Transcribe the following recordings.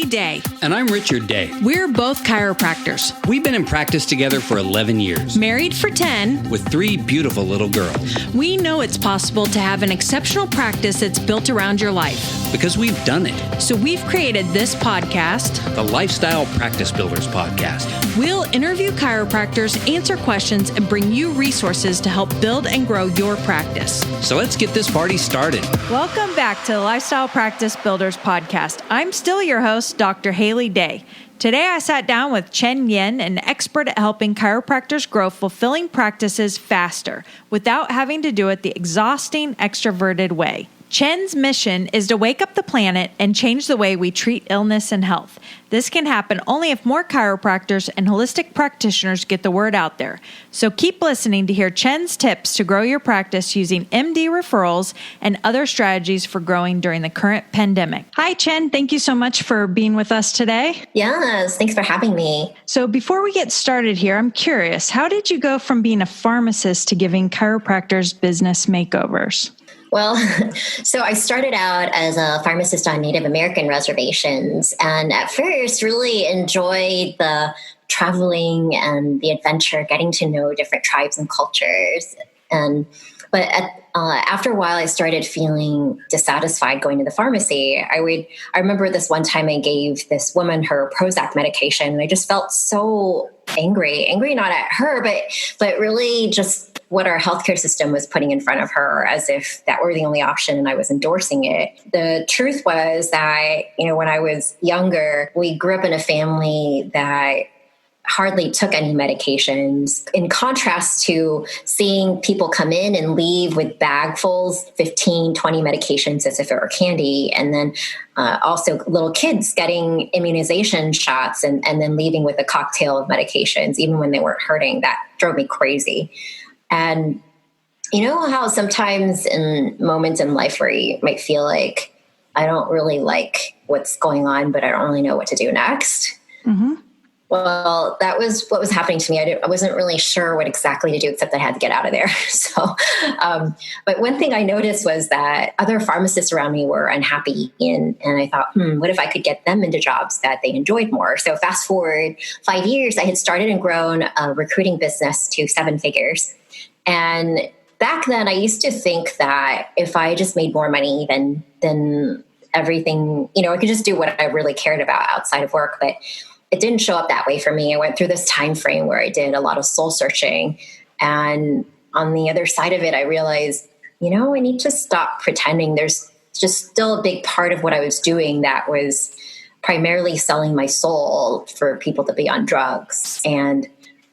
Day. And I'm Richard Day. We're both chiropractors. We've been in practice together for 11 years. Married for 10. With 3 beautiful little girls. We know it's possible to have an exceptional practice that's built around your life. Because we've done it. So we've created this podcast, the Lifestyle Practice Builders Podcast. We'll interview chiropractors, answer questions, and bring you resources to help build and grow your practice. So let's get this party started. Welcome back to the Lifestyle Practice Builders Podcast. I'm still your host, Dr. Haley Day. Today I sat down with Chen Yen, an expert at helping chiropractors grow fulfilling practices faster without having to do it the exhausting, extroverted way. Chen's mission is to wake up the planet and change the way we treat illness and health. This can happen only if more chiropractors and holistic practitioners get the word out there. So keep listening to hear Chen's tips to grow your practice using MD referrals and other strategies for growing during the current pandemic. Hi, Chen. Thank you so much for being with us today. Yes, thanks for having me. So before we get started here, I'm curious, how did you go from being a pharmacist to giving chiropractors business makeovers? Well, so I started out as a pharmacist on Native American reservations, and at first really enjoyed the traveling and the adventure, getting to know different tribes and cultures. But after a while, I started feeling dissatisfied going to the pharmacy. I remember this one time I gave this woman her Prozac medication, and I just felt so angry not at her, but really just what our healthcare system was putting in front of her, as if that were the only option and I was endorsing it. The truth was that, when I was younger, we grew up in a family that hardly took any medications, in contrast to seeing people come in and leave with bagfuls, 15, 20 medications as if it were candy. And then also little kids getting immunization shots and then leaving with a cocktail of medications, even when they weren't hurting. That drove me crazy. And you know how sometimes in moments in life where you might feel like, I don't really like what's going on, but I don't really know what to do next? Mm-hmm. Well, that was what was happening to me. I wasn't really sure what exactly to do, except I had to get out of there. But one thing I noticed was that other pharmacists around me were unhappy. And I thought, what if I could get them into jobs that they enjoyed more? So fast forward 5 years, I had started and grown a recruiting business to 7 figures. And back then I used to think that if I just made more money, then everything, I could just do what I really cared about outside of work. But it didn't show up that way for me. I went through this time frame where I did a lot of soul searching. And on the other side of it, I realized, I need to stop pretending. There's just still a big part of what I was doing that was primarily selling my soul for people to be on drugs. And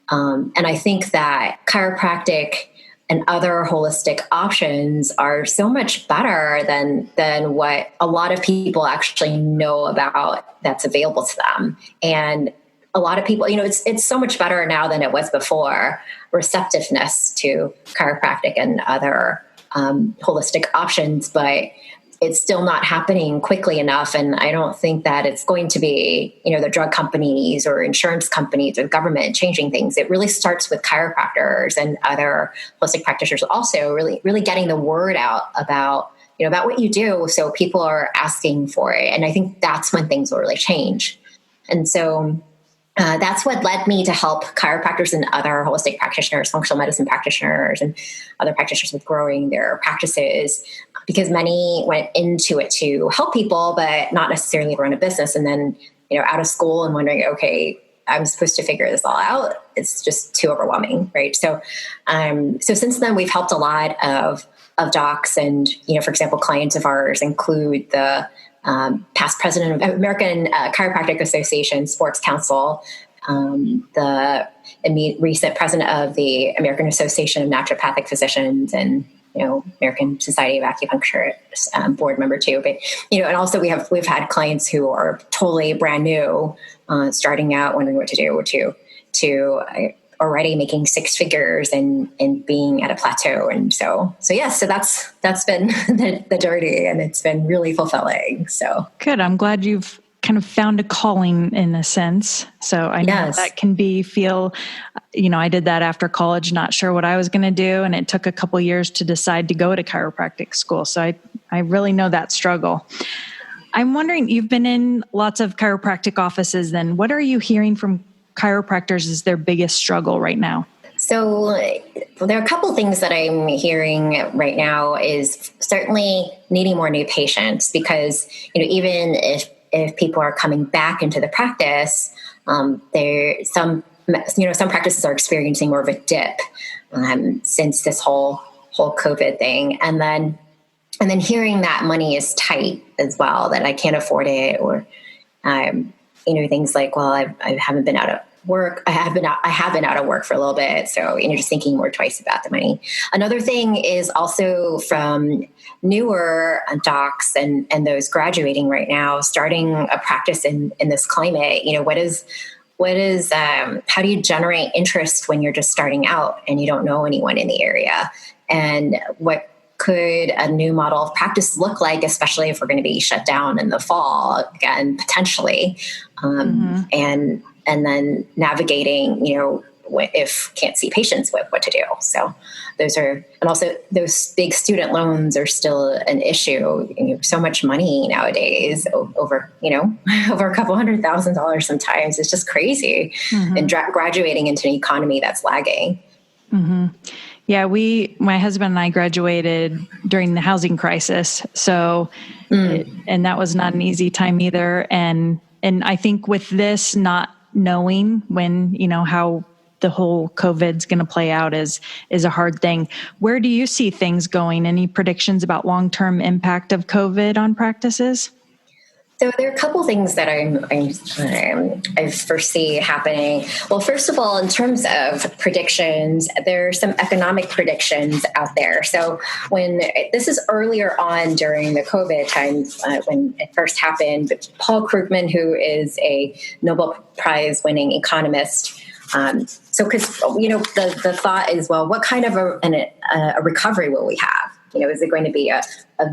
I think that chiropractic and other holistic options are so much better than what a lot of people actually know about that's available to them. And a lot of people, it's so much better now than it was before, receptiveness to chiropractic and other holistic options, but it's still not happening quickly enough. And I don't think that it's going to be, the drug companies or insurance companies or government changing things. It really starts with chiropractors and other holistic practitioners also really, really getting the word out about what you do. So people are asking for it. And I think that's when things will really change. And so that's what led me to help chiropractors and other holistic practitioners, functional medicine practitioners, and other practitioners with growing their practices, because many went into it to help people, but not necessarily run a business. And then, out of school and wondering, okay, I'm supposed to figure this all out. It's just too overwhelming, right? So since then, we've helped a lot of docs, and for example, clients of ours include the past president of American Chiropractic Association Sports Council, the recent president of the American Association of Naturopathic Physicians, and American Society of Acupuncture board member too. But and also we've had clients who are totally brand new, starting out, wondering what to do, to already making 6 figures and being at a plateau. And so that's been the journey, and it's been really fulfilling. So good. I'm glad you've kind of found a calling in a sense. So I know that can feel, I did that after college, not sure what I was going to do. And it took a couple years to decide to go to chiropractic school. So I really know that struggle. I'm wondering, you've been in lots of chiropractic offices then. What are you hearing from chiropractors is their biggest struggle right now? So there are a couple things that I'm hearing right now is certainly needing more new patients because, even if people are coming back into the practice, some practices are experiencing more of a dip since this whole COVID thing. And then hearing that money is tight as well, that I can't afford it, or, things like, well, I haven't been out of work. I have been out of work for a little bit. So, just thinking more twice about the money. Another thing is also from newer docs and those graduating right now, starting a practice in this climate, how do you generate interest when you're just starting out and you don't know anyone in the area? And what could a new model of practice look like, especially if we're going to be shut down in the fall again, potentially, and then navigating, if can't see patients with what to do. So and also those big student loans are still an issue. So much money nowadays, over a couple $100,000 sometimes. It's just crazy. And graduating into an economy that's lagging. Yeah, my husband and I graduated during the housing crisis. So, and that was not an easy time either. And I think with this, not knowing when, how the whole COVID's going to play out is a hard thing. Where do you see things going? Any predictions about long-term impact of COVID on practices? So there are a couple things that I foresee happening. Well, first of all, in terms of predictions, there are some economic predictions out there. So this is earlier on during the COVID times when it first happened, but Paul Krugman, who is a Nobel Prize winning economist, because the thought is, well, what kind of a recovery will we have? Is it going to be a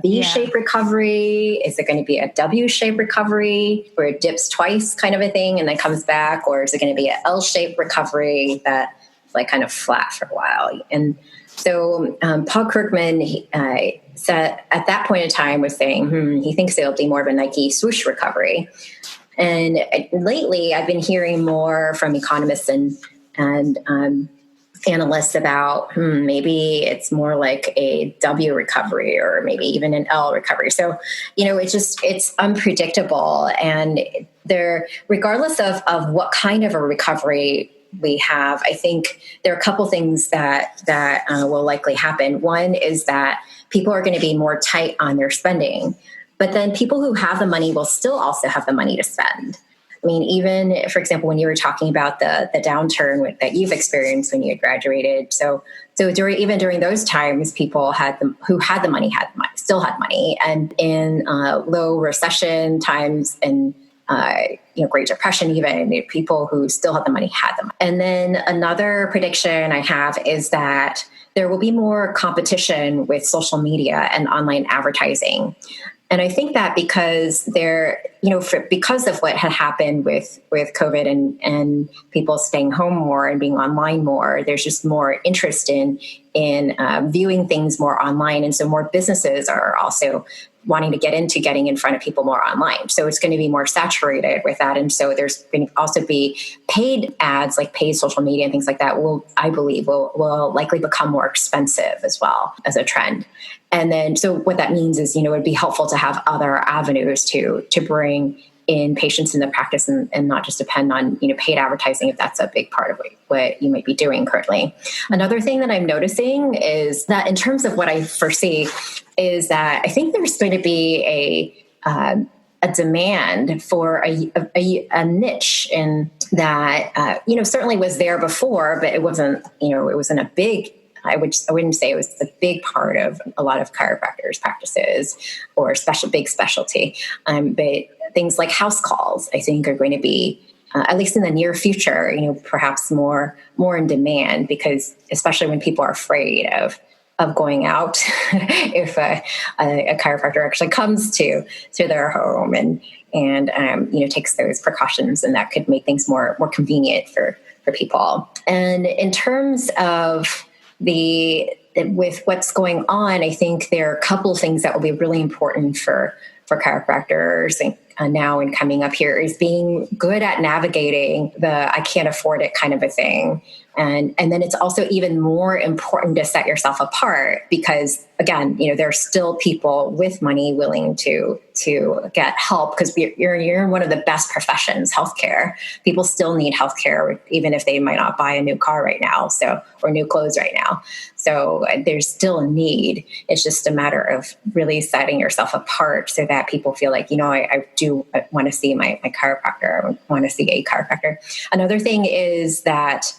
V-shaped recovery? Is it going to be a W-shaped recovery where it dips twice kind of a thing and then comes back? Or is it going to be an L-shaped recovery that's like kind of flat for a while? And so Paul Krugman said at that point in time was saying, he thinks it'll be more of a Nike swoosh recovery. And lately I've been hearing more from economists and analysts about maybe it's more like a W recovery or maybe even an L recovery. So, it's unpredictable. And regardless of what kind of a recovery we have, I think there are a couple things that will likely happen. One is that people are going to be more tight on their spending, but then people who have the money will still also have the money to spend. I mean, even, for example, when you were talking about the downturn that you've experienced when you had graduated. So during those times, people who had the money still had money. And in low recession times and Great Depression, even people who still had the money had them. And then another prediction I have is that there will be more competition with social media and online advertising. And I think that because because of what had happened with COVID and people staying home more and being online more, there's just more interest in viewing things more online. And so more businesses are also wanting to get into getting in front of people more online. So it's going to be more saturated with that. And so there's going to also be paid ads, like paid social media and things like that I believe will likely become more expensive as well as a trend. And then, so what that means is, it would be helpful to have other avenues to bring in patients in the practice and not just depend on, paid advertising if that's a big part of what you might be doing currently. Another thing that I'm noticing is that in terms of what I foresee is that I think there's going to be a demand for a niche in that, certainly was there before, but it wasn't a big, I wouldn't say it was a big part of a lot of chiropractors' practices or big specialty. But things like house calls, I think, are going to be, at least in the near future, perhaps more in demand, because especially when people are afraid of going out, if a chiropractor actually comes to their home and takes those precautions, and that could make things more convenient for people. And in terms of with what's going on, I think there are a couple of things that will be really important for chiropractors and now and coming up here is being good at navigating the I can't afford it kind of a thing. And then it's also even more important to set yourself apart because, again, there's still people with money willing to get help because you're in one of the best professions, healthcare. People still need healthcare, even if they might not buy a new car right now, or new clothes right now. So there's still a need. It's just a matter of really setting yourself apart so that people feel like, I do want to see my chiropractor. I want to see a chiropractor. Another thing is that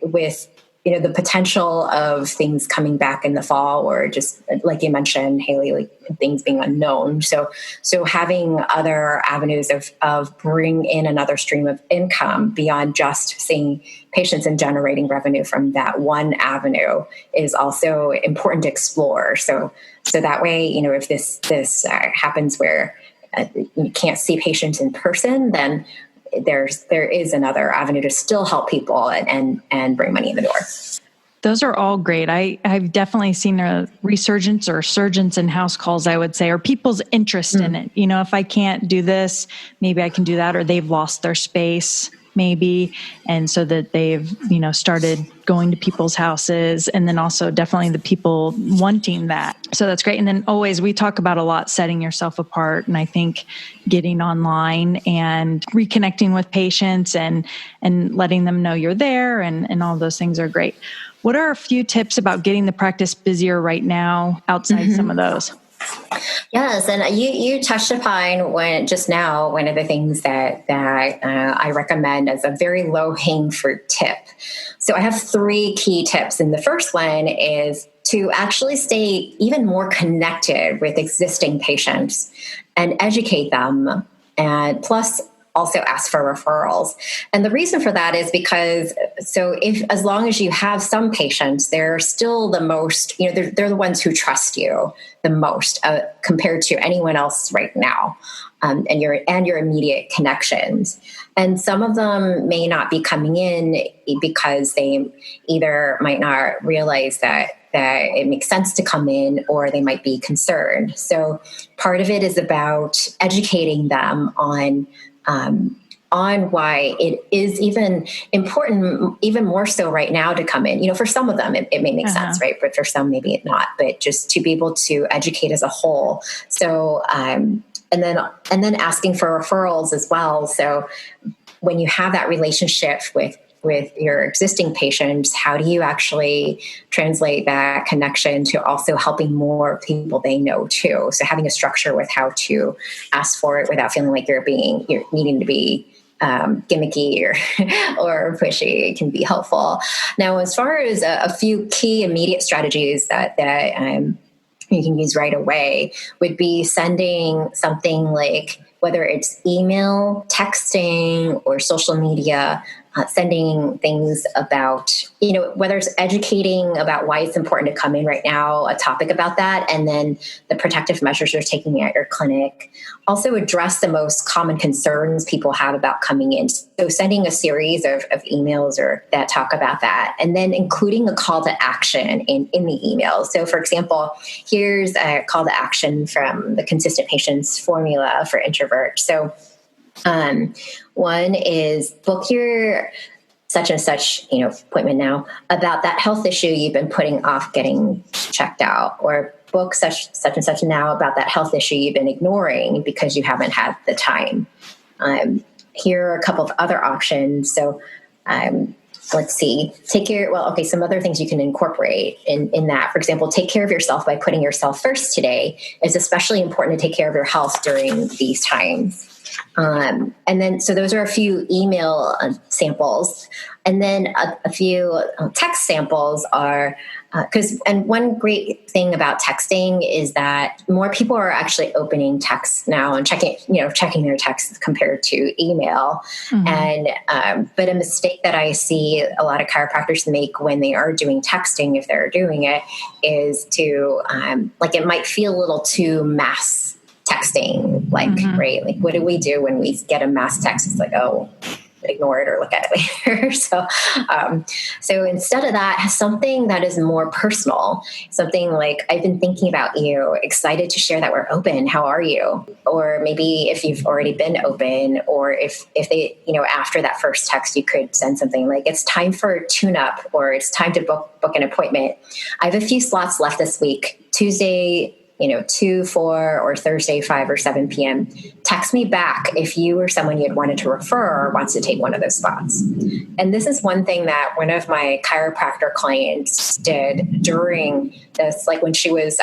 with the potential of things coming back in the fall, or just like you mentioned, Haley, like things being unknown. So having other avenues of bring in another stream of income beyond just seeing patients and generating revenue from that one avenue is also important to explore. So that way, if this happens where you can't see patients in person, then there is another avenue to still help people and bring money in the door. Those are all great. I've definitely seen a resurgence or surgence in house calls, I would say, or people's interest in it. If I can't do this, maybe I can do that, or they've lost their space, maybe. And so that they've, started going to people's houses, and then also definitely the people wanting that. So that's great. And then always we talk about a lot, setting yourself apart. And I think getting online and reconnecting with patients and letting them know you're there and all those things are great. What are a few tips about getting the practice busier right now outside some of those? Yes, and you touched upon just now one of the things that I recommend as a very low-hanging fruit tip. So I have 3 key tips, and the first one is to actually stay even more connected with existing patients and educate them, and plus also ask for referrals. And the reason for that is because, as long as you have some patients, they're still the most, they're the ones who trust you the most compared to anyone else right now, and your immediate connections. And some of them may not be coming in because they either might not realize that it makes sense to come in, or they might be concerned. So part of it is about educating them on why it is even important, even more so right now, to come in. For some of them, it may make sense, right? But for some, maybe it not. But just to be able to educate as a whole. So, and then asking for referrals as well. So when you have that relationship with your existing patients, how do you actually translate that connection to also helping more people they know too? So having a structure with how to ask for it without feeling like you're needing to be gimmicky or pushy can be helpful. Now, as far as a few key immediate strategies that you can use right away would be sending something like, whether it's email, texting, or social media, sending things about, whether it's educating about why it's important to come in right now, a topic about that, and then the protective measures you're taking at your clinic. Also address the most common concerns people have about coming in. So sending a series of emails that talk about that, and then including a call to action in the email. So for example, here's a call to action from the Consistent Patients Formula for Introvert. So one is book your such and such, appointment now about that health issue you've been putting off getting checked out, or book such and such now about that health issue you've been ignoring because you haven't had the time. Here are a couple of other options. So, let's see, some other things you can incorporate in that. For example, take care of yourself by putting yourself first today. It's especially important to take care of your health during these times. And then, so those are a few email samples. And then a few text samples are, and one great thing about texting is that more people are actually opening texts now and checking their texts compared to email. Mm-hmm. And, but a mistake that I see a lot of chiropractors make when they are doing texting, if they're doing it, is to, it might feel a little too mass texting, right? Like, what do we do when we get a mass text? It's like, oh, ignore it or look at it later. So instead of that, something that is more personal, something like, I've been thinking about you, excited to share that we're open. How are you? Or maybe if you've already been open, or if they, after that first text, you could send something like, it's time for a tune-up, or it's time to book an appointment. I have a few slots left this week, Tuesday, 2, 4, or Thursday, 5 or 7 p.m. Text me back if you or someone you'd wanted to refer wants to take one of those spots. And this is one thing that one of my chiropractor clients did during this, like when she was,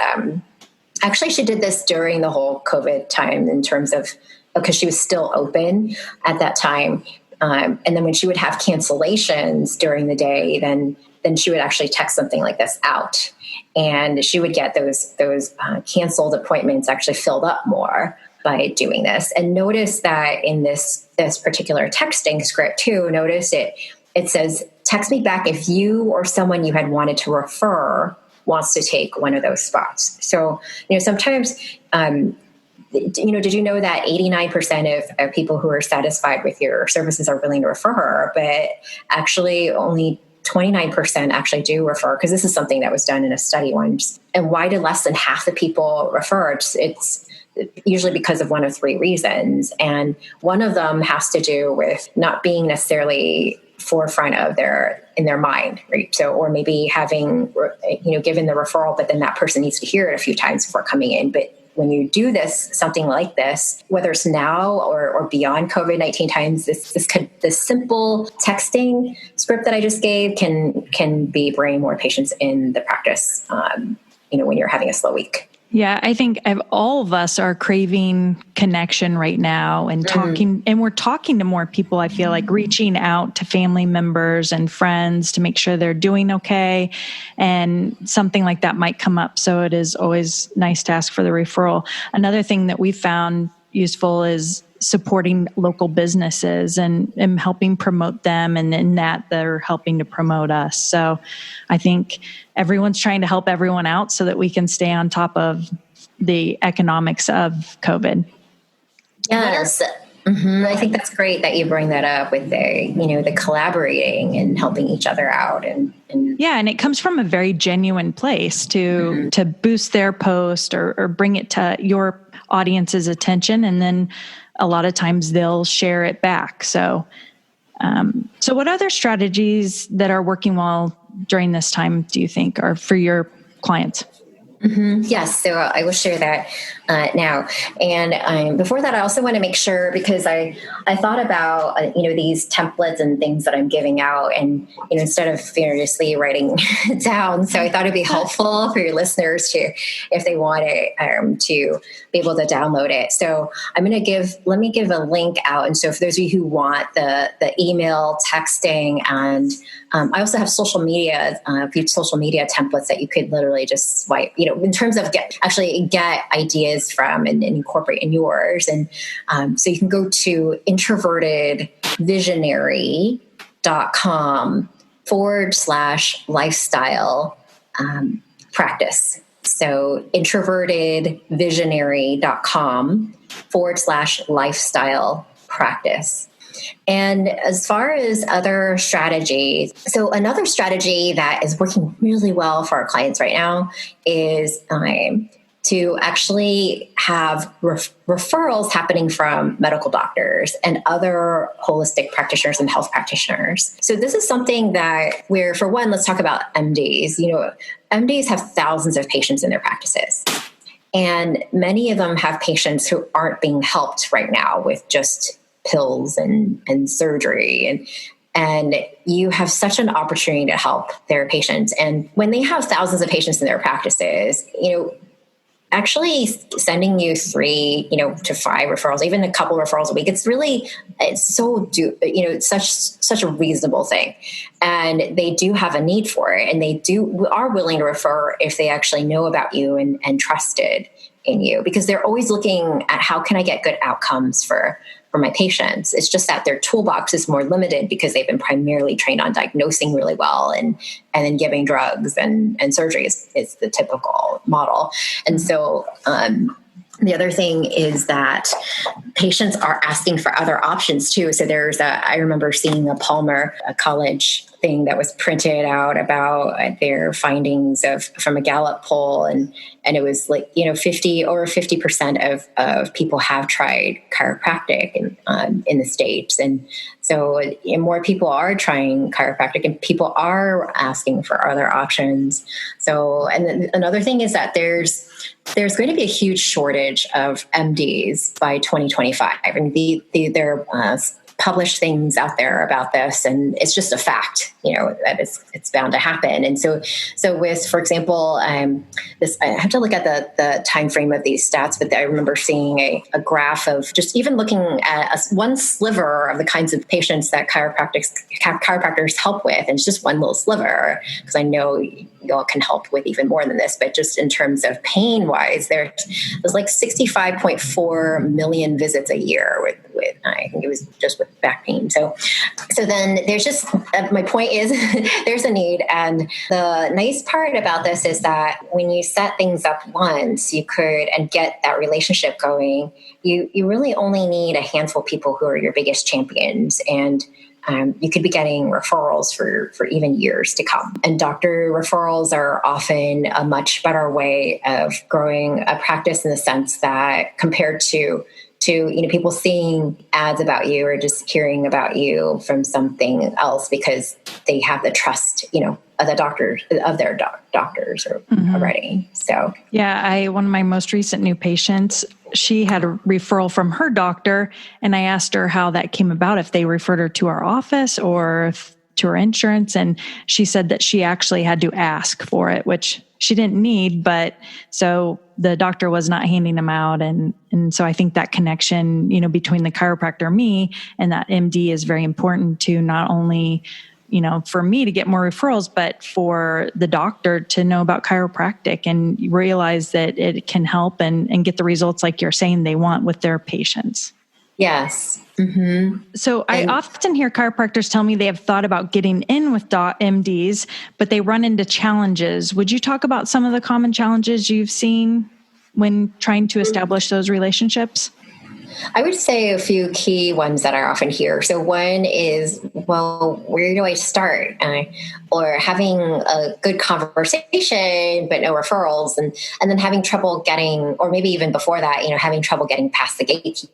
actually she did this during the whole COVID time in terms of, because she was still open at that time. And then when she would have cancellations during the day, then she would actually text something like this out, and she would get those canceled appointments actually filled up more by doing this. And notice that in this particular texting script too, notice it says, text me back if you or someone you had wanted to refer wants to take one of those spots. So, sometimes, did you know that 89% of people who are satisfied with your services are willing to refer, but actually only 29% actually do refer, because this is something that was done in a study once. And why do less than half the people refer? It's usually because of one of 3 reasons. And one of them has to do with not being necessarily forefront of in their mind, right? So, or maybe having, given the referral, but then that person needs to hear it a few times before coming in. But when you do something like this, whether it's now or beyond COVID-19 times, this simple texting script that I just gave can bring more patients in the practice, when you're having a slow week. Yeah, I think all of us are craving connection right now and talking, and we're talking to more people. I feel like reaching out to family members and friends to make sure they're doing okay. And something like that might come up. So it is always nice to ask for the referral. Another thing that we found useful is supporting local businesses and helping promote them. And in that, they're helping to promote us. So I think everyone's trying to help everyone out so that we can stay on top of the economics of COVID. Yes. Mm-hmm. I think that's great that you bring that up with the collaborating and helping each other out. And yeah, and it comes from a very genuine place to boost their post or bring it to your audience's attention. And then a lot of times they'll share it back. So what other strategies that are working well during this time do you think are for your clients? Mm-hmm. Yes. So I will share that now. And before that, I also want to make sure, because I thought about, these templates and things that I'm giving out, and, instead of furiously writing it down. So I thought it'd be helpful for your listeners to, if they want it, to be able to download it. So let me give a link out. And so for those of you who want the email, texting, and I also have social media, a few social media templates that you could literally just swipe, in terms of get ideas from and incorporate in yours. And so you can go to introvertedvisionary.com/lifestyle practice. So introvertedvisionary.com/lifestyle practice. And as far as other strategies, so another strategy that is working really well for our clients right now is to actually have referrals happening from medical doctors and other holistic practitioners and health practitioners. So this is something that for one, let's talk about MDs. MDs have thousands of patients in their practices. And many of them have patients who aren't being helped right now with just pills and surgery. And you have such an opportunity to help their patients. And when they have thousands of patients in their practices, actually sending you 3, to 5 referrals, even a couple referrals a week, it's such a reasonable thing. And they do have a need for it. And they are willing to refer if they actually know about you and trusted in you, because they're always looking at how can I get good outcomes for my patients. It's just that their toolbox is more limited because they've been primarily trained on diagnosing really well and then giving drugs and surgery is the typical model. And so the other thing is that patients are asking for other options too. So I remember seeing a college thing that was printed out about their findings from a Gallup poll. And it was like, 50% of people have tried chiropractic in the States. And so more people are trying chiropractic and people are asking for other options. So, and then another thing is that there's going to be a huge shortage of MDs by 2025. And they're published things out there about this, and it's just a fact, that it's bound to happen. And so with, for example, this, I have to look at the time frame of these stats, but I remember seeing a graph of just even looking at one sliver of the kinds of patients that chiropractors help with, and it's just one little sliver, because I know y'all can help with even more than this, but just in terms of pain wise, there's like 65.4 million visits a year with I think it was just with back pain. So then there's just, my point is there's a need. And the nice part about this is that when you set things up once, you could, and get that relationship going, you really only need a handful of people who are your biggest champions. And you could be getting referrals for even years to come. And doctor referrals are often a much better way of growing a practice, in the sense that compared to people seeing ads about you or just hearing about you from something else, because they have the trust, of the doctors, of their doctors already. So yeah, one of my most recent new patients, she had a referral from her doctor, and I asked her how that came about, if they referred her to our office or to her insurance. And she said that she actually had to ask for it, which she didn't need, but so the doctor was not handing them out. And so I think that connection, between the chiropractor, me, and that MD is very important to not only, for me to get more referrals, but for the doctor to know about chiropractic and realize that it can help and get the results, like you're saying, they want with their patients. Yes. Mm-hmm. So I often hear chiropractors tell me they have thought about getting in with MDs, but they run into challenges. Would you talk about some of the common challenges you've seen when trying to establish those relationships? I would say a few key ones that I often hear. So one is, well, where do I start? Or having a good conversation, but no referrals, and then having trouble getting, or maybe even before that, having trouble getting past the gatekeepers.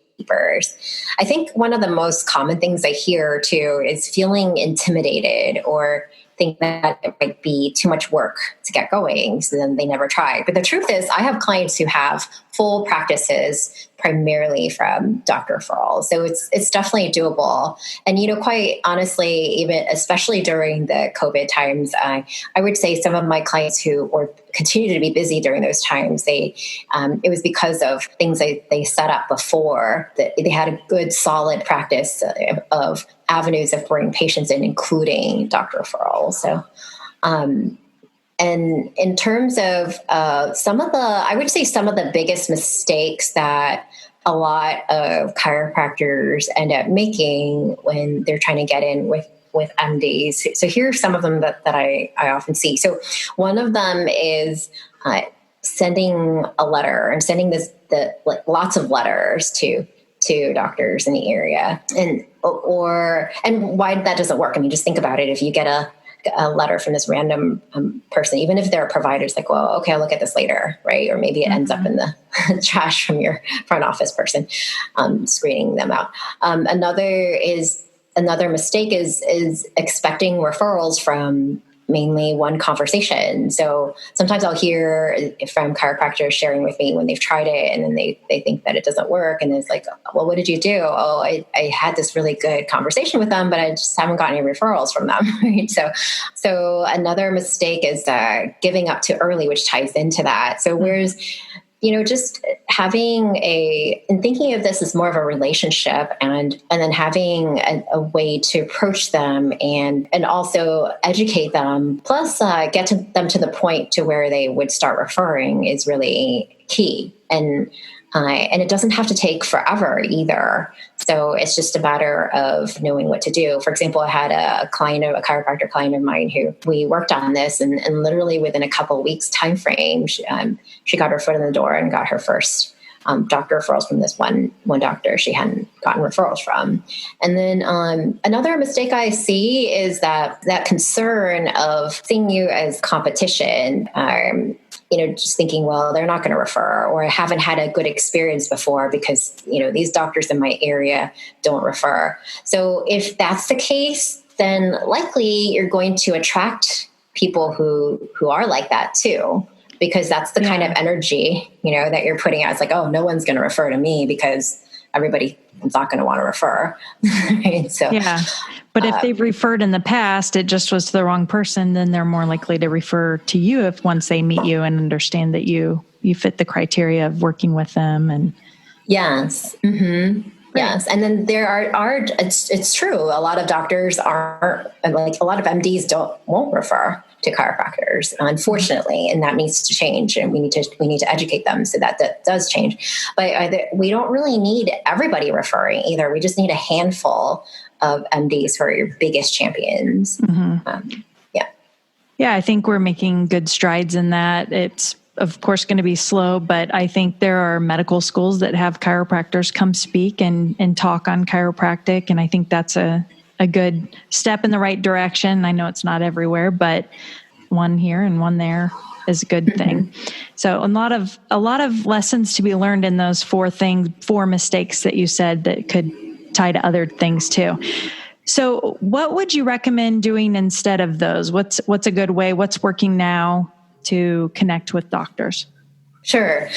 I think one of the most common things I hear too is feeling intimidated or think that it might be too much work to get going, so then they never try. But the truth is, I have clients who have full practices primarily from doctor referrals. So it's definitely doable. And, quite honestly, even especially during the COVID times, I would say some of my clients who continue to be busy during those times, it was because of things they set up before, that they had a good solid practice of avenues of bringing patients in, including doctor referrals. So, and in terms of I would say some of the biggest mistakes that a lot of chiropractors end up making when they're trying to get in with MDs. So here are some of them that I often see. So one of them is sending a letter and sending lots of letters to doctors in the area, and why that doesn't work. I mean, just think about it. If you get a letter from this random person, even if they're a provider, it's like, well, okay, I'll look at this later, right? Or maybe it ends up in the trash from your front office person screening them out. Another mistake is expecting referrals from mainly one conversation. So sometimes I'll hear from chiropractors sharing with me when they've tried it, and then they think that it doesn't work. And it's like, well, what did you do? Oh, I had this really good conversation with them, but I just haven't gotten any referrals from them. Right? So another mistake is giving up too early, which ties into that. So whereas, just having and thinking of this as more of a relationship, and then having a way to approach them and also educate them, plus get them to the point to where they would start referring is really key. And it doesn't have to take forever either. So it's just a matter of knowing what to do. For example, I had a chiropractor client of mine who we worked on this, and literally within a couple of weeks time frame, she got her foot in the door and got her first doctor referrals from this one doctor she hadn't gotten referrals from. And then another mistake I see is that concern of seeing you as competition. Just thinking, well, they're not going to refer, or I haven't had a good experience before because, these doctors in my area don't refer. So if that's the case, then likely you're going to attract people who are like that too, because that's the kind of energy, that you're putting out. It's like, oh, no one's going to refer to me because everybody is not going to want to refer. Right? So, yeah. But if they've referred in the past, it just was to the wrong person, then they're more likely to refer to you if once they meet you and understand that you fit the criteria of working with them. And yes. Mm-hmm. Yes. And then there are it's true. A lot of doctors aren't, like a lot of MDs won't refer to chiropractors, unfortunately, and that needs to change, and we need to educate them so that does change. But we don't really need everybody referring either. We just need a handful of MDs who are your biggest champions. Mm-hmm. Yeah, I think we're making good strides in that. It's of course going to be slow, but I think there are medical schools that have chiropractors come speak and talk on chiropractic. And I think that's a good step in the right direction. I know it's not everywhere, but one here and one there is a good thing. So a lot of lessons to be learned in those four mistakes that you said that could tie to other things too. So what would you recommend doing instead of those? What's a good way? What's working now to connect with doctors? Sure.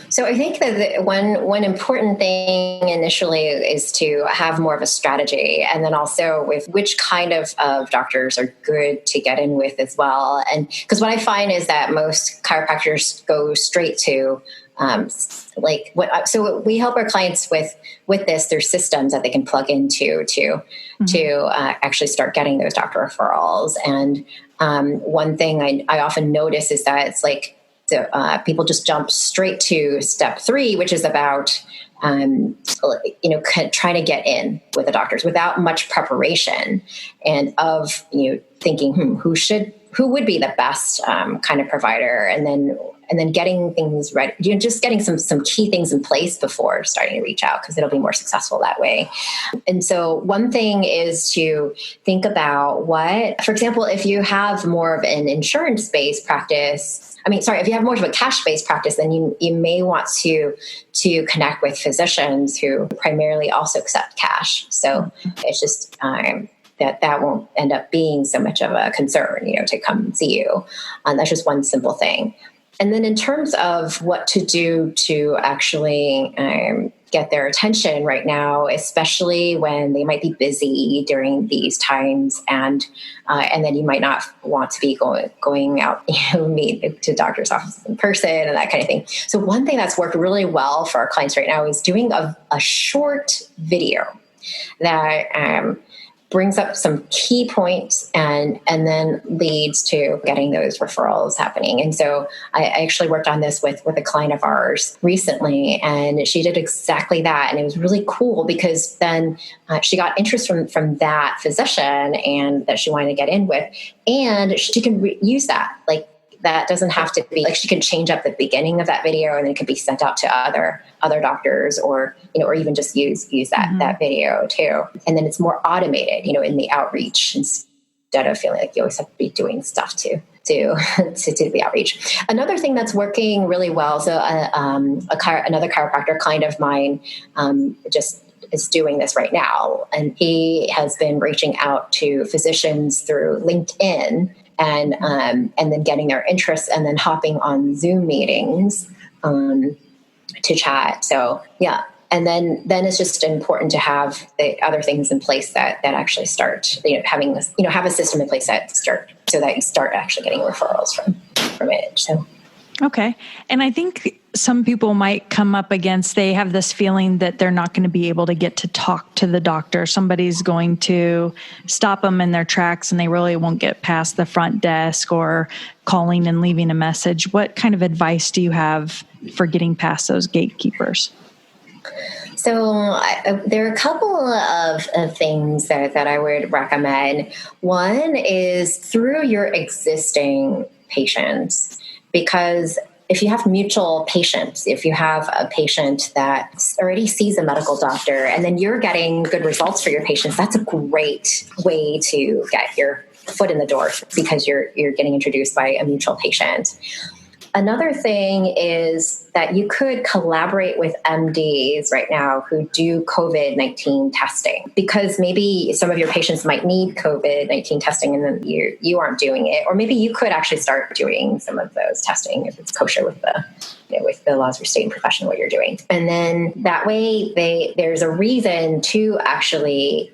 So I think that one important thing initially is to have more of a strategy, and then also with which kind of doctors are good to get in with as well. And because what I find is that most chiropractors go straight to so we help our clients with this through systems that they can plug into to actually start getting those doctor referrals. And one thing I often notice is that it's like people just jump straight to step 3, which is about trying to get in with the doctors without much preparation, and of thinking who would be the best kind of provider, and then getting things ready, just getting some key things in place before starting to reach out, because it'll be more successful that way. And so one thing is to think about for example, if you have more of an insurance-based practice, if you have more of a cash-based practice, then you may want to connect with physicians who primarily also accept cash. So it's just that won't end up being so much of a concern, to come see you. That's just one simple thing. And then in terms of what to do to actually get their attention right now, especially when they might be busy during these times, and then you might not want to be going out, meet to doctor's offices in person and that kind of thing. So one thing that's worked really well for our clients right now is doing a short video that brings up some key points and then leads to getting those referrals happening. And so I actually worked on this with a client of ours recently, and she did exactly that. And it was really cool because then she got interest from that physician and that she wanted to get in with, and she can use that. Like, that doesn't have to be, like, she can change up the beginning of that video and it could be sent out to other doctors, or even just use that video too. And then it's more automated, in the outreach, instead of feeling like you always have to be doing stuff to do the outreach. Another thing that's working really well, so another chiropractor client of mine just is doing this right now, and he has been reaching out to physicians through LinkedIn and then getting their interest, and then hopping on Zoom meetings to chat. So yeah, and then it's just important to have the other things in place that actually start, having this, have a system in place that you start actually getting referrals from it. So. Okay. And I think some people might come up against, they have this feeling that they're not going to be able to get to talk to the doctor. Somebody's going to stop them in their tracks and they really won't get past the front desk or calling and leaving a message. What kind of advice do you have for getting past those gatekeepers? So there are a couple of things that I would recommend. One is through your existing patients, because if you have mutual patients, if you have a patient that already sees a medical doctor and then you're getting good results for your patients, that's a great way to get your foot in the door because you're getting introduced by a mutual patient. Another thing is that you could collaborate with MDs right now who do COVID-19 testing, because maybe some of your patients might need COVID-19 testing and then you aren't doing it. Or maybe you could actually start doing some of those testing if it's kosher with the laws of your state and profession, what you're doing. And then that way there's a reason to actually,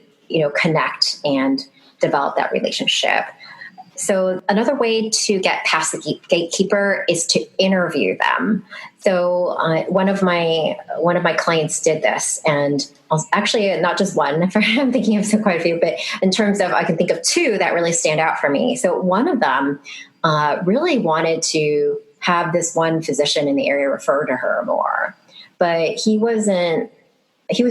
connect and develop that relationship. So another way to get past the gatekeeper is to interview them. So one of my clients did this, and actually not just one. I'm thinking of quite a few, but in terms of, I can think of two that really stand out for me. So one of them really wanted to have this one physician in the area refer to her more, but he was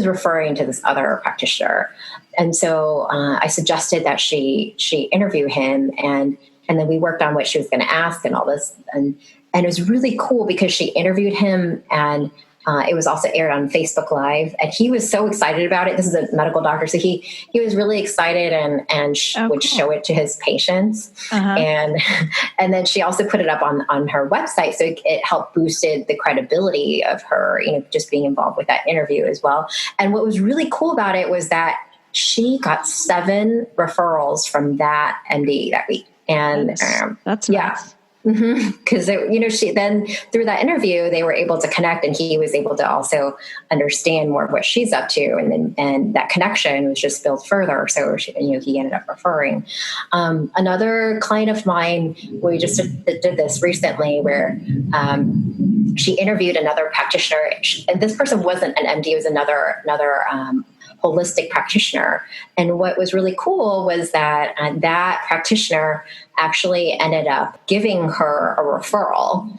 referring to this other practitioner. And so I suggested that she interview him, and then we worked on what she was going to ask and all this. And it was really cool because she interviewed him, and it was also aired on Facebook Live. And he was so excited about it. This is a medical doctor. So he was really excited and would show it to his patients. Uh-huh. And then she also put it up on her website. So it helped boosted the credibility of her, just being involved with that interview as well. And what was really cool about it was that she got 7 referrals from that MD that week. And that's nice. Because she then through that interview they were able to connect, and he was able to also understand more of what she's up to, and that connection was just built further. So he ended up referring. Another client of mine, we just did this recently, where she interviewed another practitioner, and this person wasn't an MD; it was another holistic practitioner. And what was really cool was that that practitioner actually ended up giving her a referral,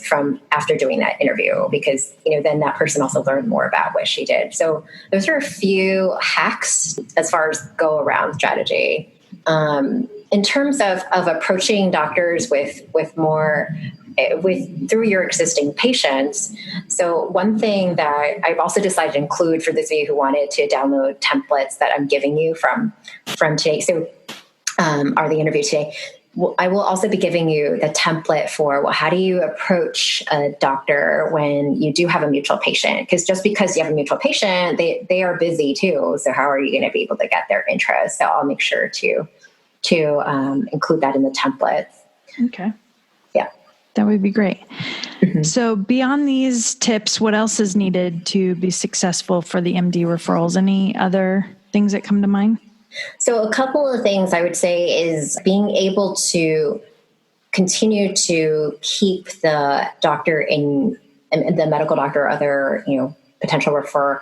from after doing that interview, because, then that person also learned more about what she did. So those are a few hacks as far as go around strategy. In terms of approaching doctors with more through your existing patients. So one thing that I've also decided to include for those of you who wanted to download templates that I'm giving you from today, so or the interview today, I will also be giving you the template for, how do you approach a doctor when you do have a mutual patient? Because just because you have a mutual patient, they are busy too. So how are you going to be able to get their interest? So I'll make sure to include that in the templates. Okay. Yeah. That would be great. Mm-hmm. So beyond these tips, what else is needed to be successful for the MD referrals? Any other things that come to mind? So a couple of things I would say is being able to continue to keep the doctor in the medical doctor or other, potential referrer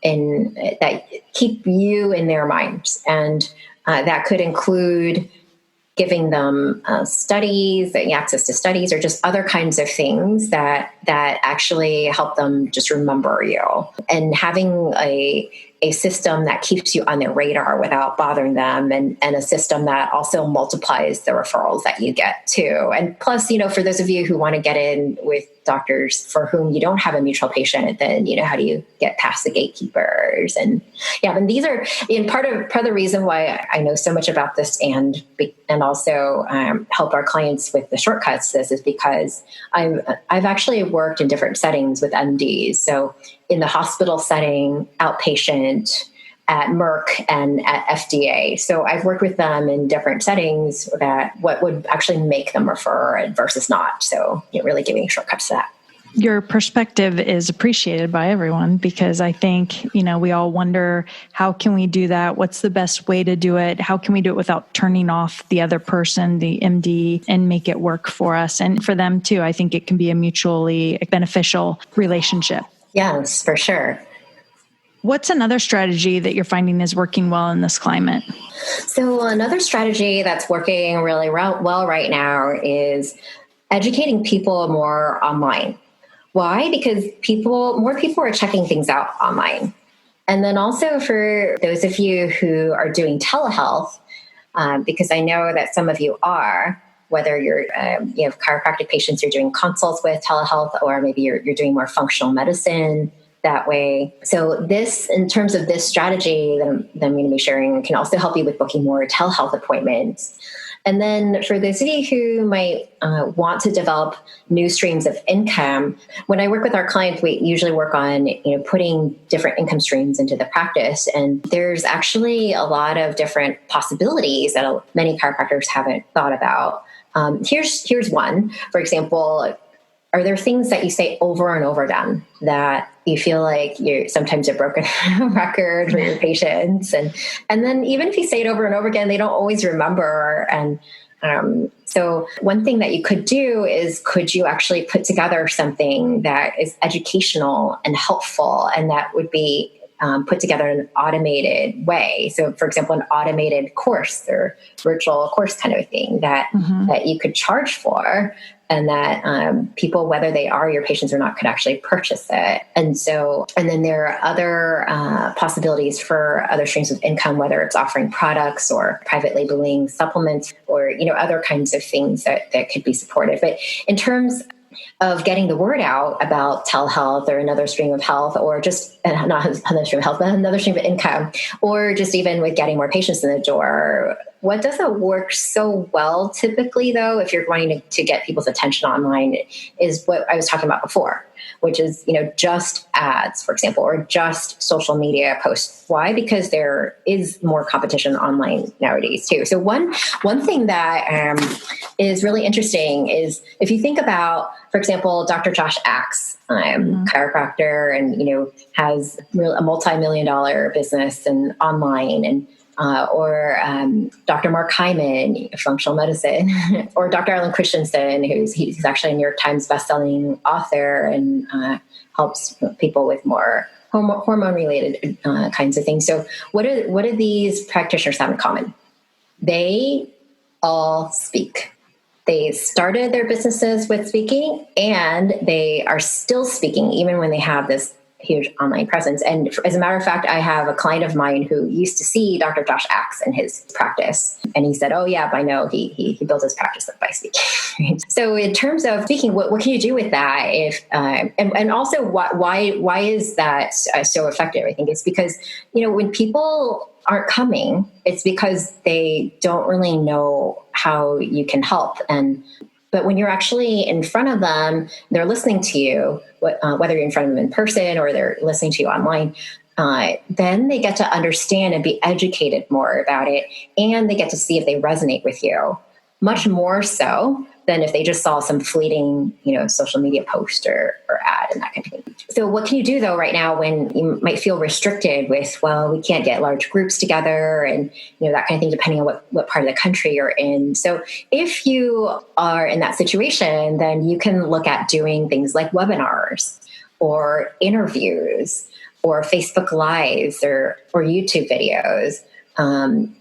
that keep you in their minds. And that could include giving them studies, access to studies, or just other kinds of things that actually help them just remember you, and having a system that keeps you on their radar without bothering them, and a system that also multiplies the referrals that you get too. And plus, for those of you who want to get in with doctors for whom you don't have a mutual patient, then, how do you get past the gatekeepers? And these are part of the reason why I know so much about this and also help our clients with the shortcuts to this is because I've actually worked in different settings with MDs. So in the hospital setting, outpatient, at Merck and at FDA. So I've worked with them in different settings that what would actually make them refer versus not. So really giving shortcuts to that. Your perspective is appreciated by everyone because I think, we all wonder, how can we do that? What's the best way to do it? How can we do it without turning off the other person, the MD, and make it work for us? And for them too, I think it can be a mutually beneficial relationship. Yes, for sure. What's another strategy that you're finding is working well in this climate? So another strategy that's working really well right now is educating people more online. Why? Because more people are checking things out online. And then also for those of you who are doing telehealth, because I know that some of you are, whether you have chiropractic patients you're doing consults with, telehealth, or maybe you're doing more functional medicine that way. So this, in terms of this strategy that I'm going to be sharing, can also help you with booking more telehealth appointments. And then for those of you who might want to develop new streams of income, when I work with our clients, we usually work on putting different income streams into the practice. And there's actually a lot of different possibilities that many chiropractors haven't thought about. Here's one. For example, are there things that you say over and over again that you feel like you're sometimes a broken record for your patients? And then even if you say it over and over again, they don't always remember. And so one thing that you could do is, could you actually put together something that is educational and helpful, and that would be put together in an automated way? So, for example, an automated course or virtual course kind of a thing that you could charge for, and that people, whether they are your patients or not, could actually purchase it. And then there are other possibilities for other streams of income, whether it's offering products or private labeling supplements, or other kinds of things that could be supported. But in terms of getting the word out about telehealth or another stream of health, or just not another stream of health, but another stream of income, or just even with getting more patients in the door, what doesn't work so well typically, though, if you're wanting to get people's attention online, is what I was talking about before, which is, just ads, for example, or just social media posts. Why? Because there is more competition online nowadays too. So one thing that is really interesting is, if you think about, for example, Dr. Josh Axe, chiropractor, and has a multi-million-dollar business and online, and or Dr. Mark Hyman, functional medicine, or Dr. Alan Christensen, he's actually a New York Times bestselling author and helps people with more hormone-related kinds of things. So what do these practitioners have in common? They all speak. They started their businesses with speaking, and they are still speaking even when they have this huge online presence. And as a matter of fact, I have a client of mine who used to see Dr. Josh Axe in his practice. And he said, oh yeah, I know he built his practice by speaking. So in terms of speaking, what can you do with that? If and also why is that so effective? I think it's because, when people aren't coming, it's because they don't really know how you can help. But when you're actually in front of them, they're listening to you, whether you're in front of them in person or they're listening to you online, then they get to understand and be educated more about it. And they get to see if they resonate with you, much more so than if they just saw some fleeting, social media post or ad and that kind of thing. So what can you do, though, right now when you might feel restricted with, well, we can't get large groups together and, that kind of thing, depending on what part of the country you're in. So if you are in that situation, then you can look at doing things like webinars or interviews or Facebook Lives or YouTube videos.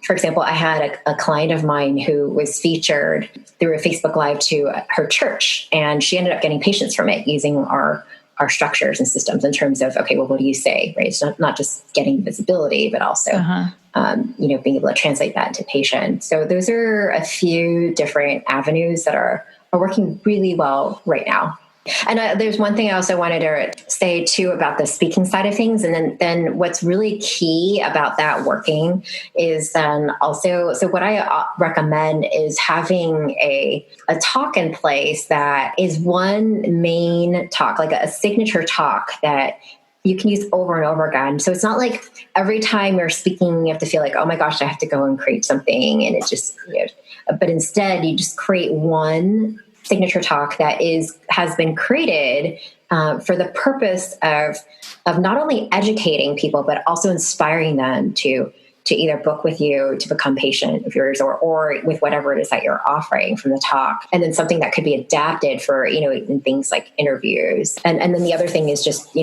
For example, I had a client of mine who was featured through a Facebook Live to her church, and she ended up getting patients from it using our structures and systems in terms of, okay, well, what do you say, right? It's not just getting visibility, but also, being able to translate that into patients. So those are a few different avenues that are working really well right now. And there's one thing I also wanted to say too about the speaking side of things. And then what's really key about that working is then also, so what I recommend is having a talk in place that is one main talk, like a signature talk that you can use over and over again. So it's not like every time you're speaking, you have to feel like, oh my gosh, I have to go and create something. And it just, but instead you just create one signature talk that has been created for the purpose of not only educating people, but also inspiring them to either book with you to become patient of yours or with whatever it is that you're offering from the talk. And then something that could be adapted for, in things like interviews. And then the other thing is just,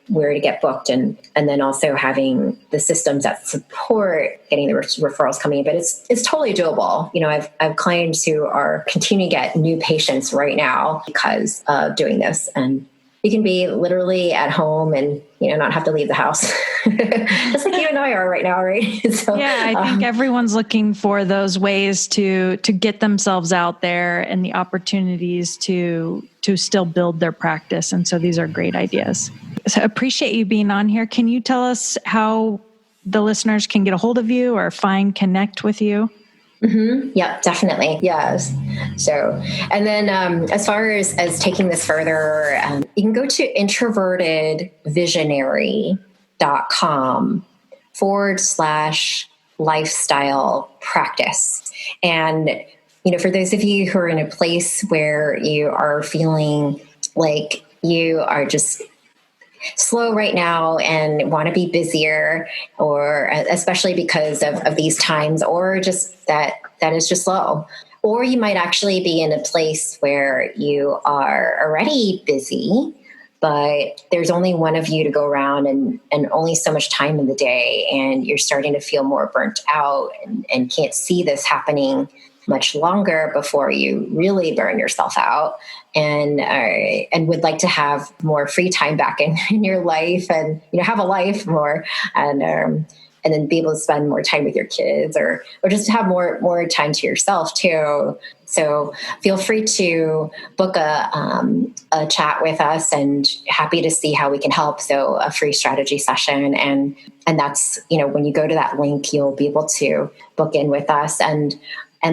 where to get booked and then also having the systems that support getting the referrals coming in. But it's totally doable. I have clients who are continuing to get new patients right now because of doing this. And you can be literally at home and, not have to leave the house. Just like you and I are right now, right? So, yeah, I think everyone's looking for those ways to get themselves out there and the opportunities to still build their practice. And so these are great ideas. So appreciate you being on here. Can you tell us how the listeners can get a hold of you or connect with you? Mm-hmm. Yeah, definitely. Yes. So, and then as far as taking this further, you can go to introvertedvisionary.com/lifestyle practice. And, for those of you who are in a place where you are feeling like you are just slow right now and want to be busier, or especially because of these times, or just that is just slow. Or you might actually be in a place where you are already busy, but there's only one of you to go around and only so much time in the day, and you're starting to feel more burnt out and can't see this happening much longer before you really burn yourself out, and would like to have more free time back in your life, and have a life more, and then be able to spend more time with your kids, or just have more time to yourself too. So feel free to book a chat with us, and happy to see how we can help. So a free strategy session, and that's when you go to that link, you'll be able to book in with us, and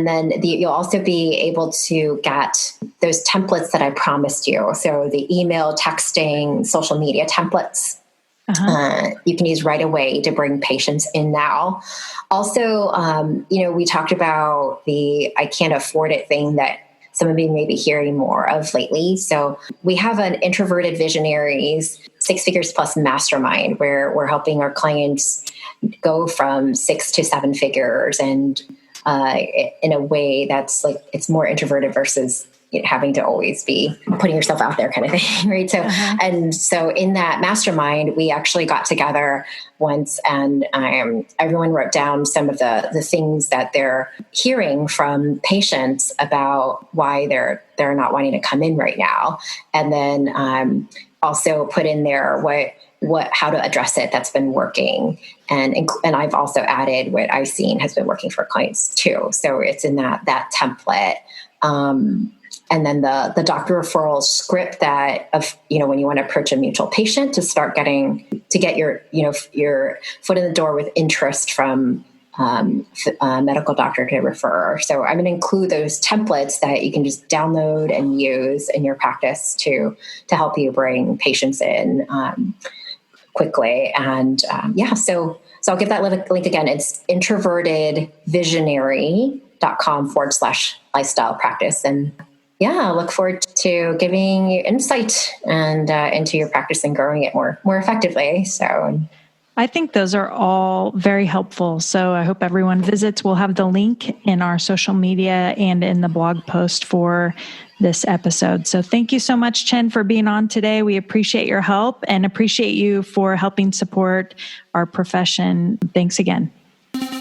then you'll also be able to get those templates that I promised you. So the email, texting, social media templates. You can use right away to bring patients in now. Also, we talked about the I can't afford it thing that some of you may be hearing more of lately. So we have an Introverted Visionaries 6 Figures Plus Mastermind, where we're helping our clients go from 6 to 7 figures, and in a way that's like it's more introverted versus having to always be putting yourself out there kind of thing, right? So, and so in that mastermind, we actually got together once, and everyone wrote down some of the things that they're hearing from patients about why they're not wanting to come in right now, and then also put in there how to address it that's been working. And I've also added what I've seen has been working for clients too. So it's in that template. And then the doctor referral script that when you want to approach a mutual patient to get your foot in the door with interest from a medical doctor to refer. So I'm going to include those templates that you can just download and use in your practice to help you bring patients in quickly. And so I'll give that link again. It's introvertedvisionary.com/lifestyle practice. And I look forward to giving you insight and into your practice and growing it more effectively. So I think those are all very helpful. So I hope everyone visits. We'll have the link in our social media and in the blog post for this episode. So thank you so much, Chen, for being on today. We appreciate your help and appreciate you for helping support our profession. Thanks again.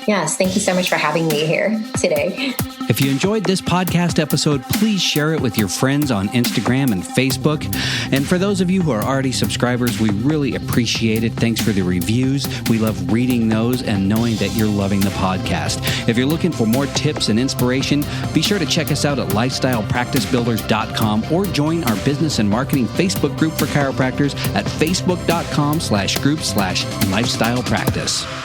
Yes, thank you so much for having me here today. If you enjoyed this podcast episode, please share it with your friends on Instagram and Facebook. And for those of you who are already subscribers, we really appreciate it. Thanks for the reviews. We love reading those and knowing that you're loving the podcast. If you're looking for more tips and inspiration, be sure to check us out at lifestylepracticebuilders.com or join our business and marketing Facebook group for chiropractors at facebook.com/group/lifestylepractice.